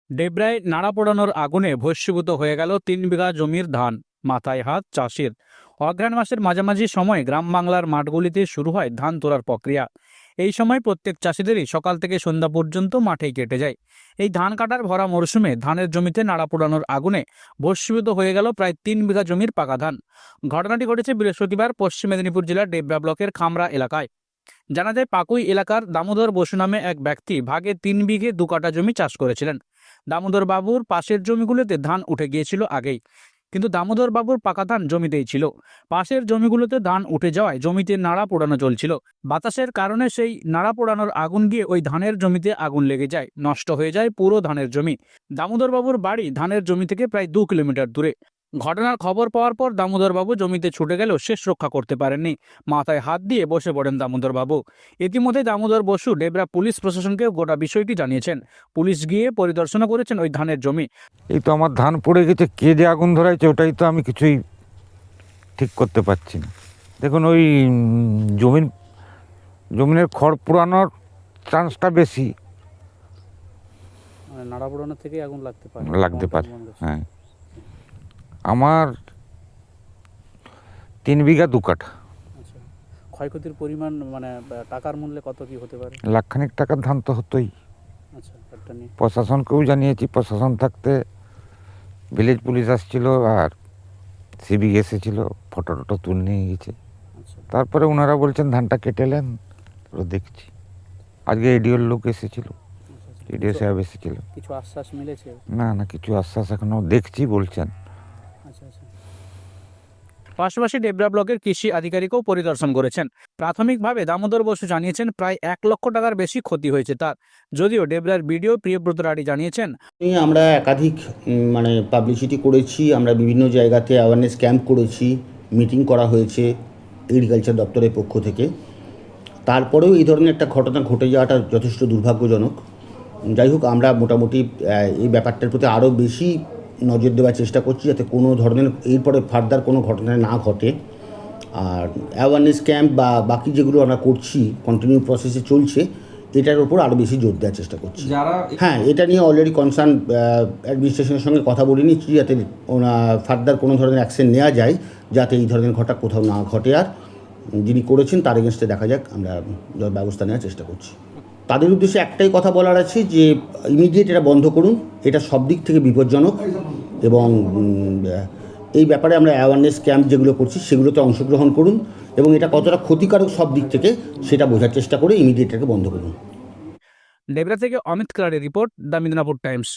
ডেবরায় নাড়া পোড়ানোর আগুনে ভস্মীভূত হয়ে গেল 3 বিঘা জমির ধান। মাথায় হাত চাষির। অগ্রহায়ণ মাসের মাঝামাঝি সময় গ্রাম বাংলার মাঠগুলিতে শুরু হয় ধান তোলার প্রক্রিয়া। এই সময় প্রত্যেক চাষিদেরই সকাল থেকে সন্ধ্যা পর্যন্ত মাঠেই কেটে যায়। এই ধান কাটার ভরা মরশুমে ধানের জমিতে নাড়া পোড়ানোর আগুনে ভস্মীভূত হয়ে গেল প্রায় 3 বিঘা জমির পাকা ধান। ঘটনাটি ঘটেছে বৃহস্পতিবার পশ্চিম মেদিনীপুর জেলার ডেবরা ব্লকের খামরা এলাকায়। জানা যায়, পাকুই এলাকার দামোদর বসু নামে এক ব্যক্তি ভাগে 3 বিঘে 2 কাঠা জমি চাষ করেছিলেন। দামোদর বাবুর পাশের জমিগুলোতে ধান উঠে গিয়েছিল আগেই, কিন্তু দামোদর বাবুর পাকা ধান জমিতেই ছিল। পাশের জমিগুলোতে ধান উঠে যাওয়ায় জমিতে নাড়া পোড়ানো চলছিল। বাতাসের কারণে সেই নাড়া পোড়ানোর আগুন গিয়ে ওই ধানের জমিতে আগুন লেগে যায়, নষ্ট হয়ে যায় পুরো ধানের জমি। দামোদর বাবুর বাড়ি ধানের জমি থেকে প্রায় 2 কিলোমিটার দূরে। ঘটনার খবর পাওয়ার পর দামোদরবাবু জমিতে ছুটে গেলেও শেষ রক্ষা করতে পারেননি। মাথায় হাত দিয়ে বসে পড়েন দামোদরবাবু। ইতিমধ্যে দামোদর বসু ডেবরা পুলিশ প্রশাসনকে গোটা বিষয়টি জানিয়েছেন। পুলিশ গিয়ে পরিদর্শনও করেছেন ওই ধানের জমি। এই তো আমার ধান পড়ে গেছে, কে যে আগুন ধরাইছে ওটাই তো আমি কিছুই ঠিক করতে পারছি না। দেখুন, ওই জমিনের খড় পোড়ানোর চান্সটা বেশি মানে নাড়া পোড়ানো থেকে আগুন লাগতে পারে। হ্যাঁ, আমার 3 বিঘা 2 কাঠা। আচ্ছা, ক্ষয়ক্ষতির পরিমাণ মানে টাকার মূল্যে কত কি হতে পারে? লাখখানিক টাকার ধান তো হতোই। আচ্ছা, একটা নিয়ে প্রশাসনকেও জানিয়েছি, প্রশাসন থাকতে ভিলেজ পুলিশ আসছিল আর সিভিক এসেছিল, ফটো টটো তুলে নিয়ে গেছে। আচ্ছা, তারপরে ওনারা বলছেন ধানটা কেটেলেন, দেখছি। আজকে এডিওর লোক এসেছিল, এডিও সাহেব এসেছিল। কিছু আশ্বাস মিলেছে? না না, কিছু আশ্বাস এখনো দেখছি বলছেন। আচ্ছা আচ্ছা। পাশাপাশি ডেবরা ব্লকের কৃষি আধিকারিকও পরিদর্শন করেছেন। প্রাথমিকভাবে দামোদর বসু জানিয়েছেন প্রায় 1 লক্ষ টাকার বেশি ক্ষতি হয়েছে তার। যদিও ডেবরার বিডিও প্রিয়ব্রত রাঢ়ী জানিয়েছেন, আমরা একাধিক পাবলিসিটি করেছি, আমরা বিভিন্ন জায়গাতে অ্যাওয়ারনেস ক্যাম্প করেছি, মিটিং করা হয়েছে এগ্রিকালচার দপ্তরের পক্ষ থেকে। তারপরেও এই ধরনের একটা ঘটনা ঘটে যাওয়াটা যথেষ্ট দুর্ভাগ্যজনক। যাই হোক, আমরা মোটামুটি এই ব্যাপারটার প্রতি আরও বেশি নজর দেওয়ার চেষ্টা করছি, যাতে কোনো ধরনের এরপরে ফার্দার কোনো ঘটনা না ঘটে। আর অ্যাওয়ারনেস ক্যাম্প বা বাকি যেগুলো আমরা করছি, কন্টিনিউ প্রসেসে চলছে, এটার উপর আরও বেশি জোর দেওয়ার চেষ্টা করছি। হ্যাঁ, এটা নিয়ে অলরেডি কনসার্ন অ্যাডমিনিস্ট্রেশনের সঙ্গে কথা বলে নিচ্ছি, যাতে ফার্দার কোনো ধরনের অ্যাকশন নেওয়া যায়, যাতে এই ধরনের ঘটনা কোথাও না ঘটে। আর যিনি করেছেন তার এগেনস্টে দেখা যাক, আমরা ব্যবস্থা নেওয়ার চেষ্টা করছি। তাদের উদ্দেশ্যে একটাই কথা বলার আছে যে ইমিডিয়েট এটা বন্ধ করুন, এটা সব দিক থেকে বিপজ্জনক। এবং এই ব্যাপারে আমরা অ্যাওয়ারনেস ক্যাম্প যেগুলো করছি সেগুলোতে অংশগ্রহণ করুন, এবং এটা কতটা ক্ষতিকারক সব দিক থেকে সেটা বোঝার চেষ্টা করে ইমিডিয়েট এটাকে বন্ধ করুন। ডেবরা থেকে অমিত কারাড়ির রিপোর্ট, দ্য মিদনাপুর টাইমস।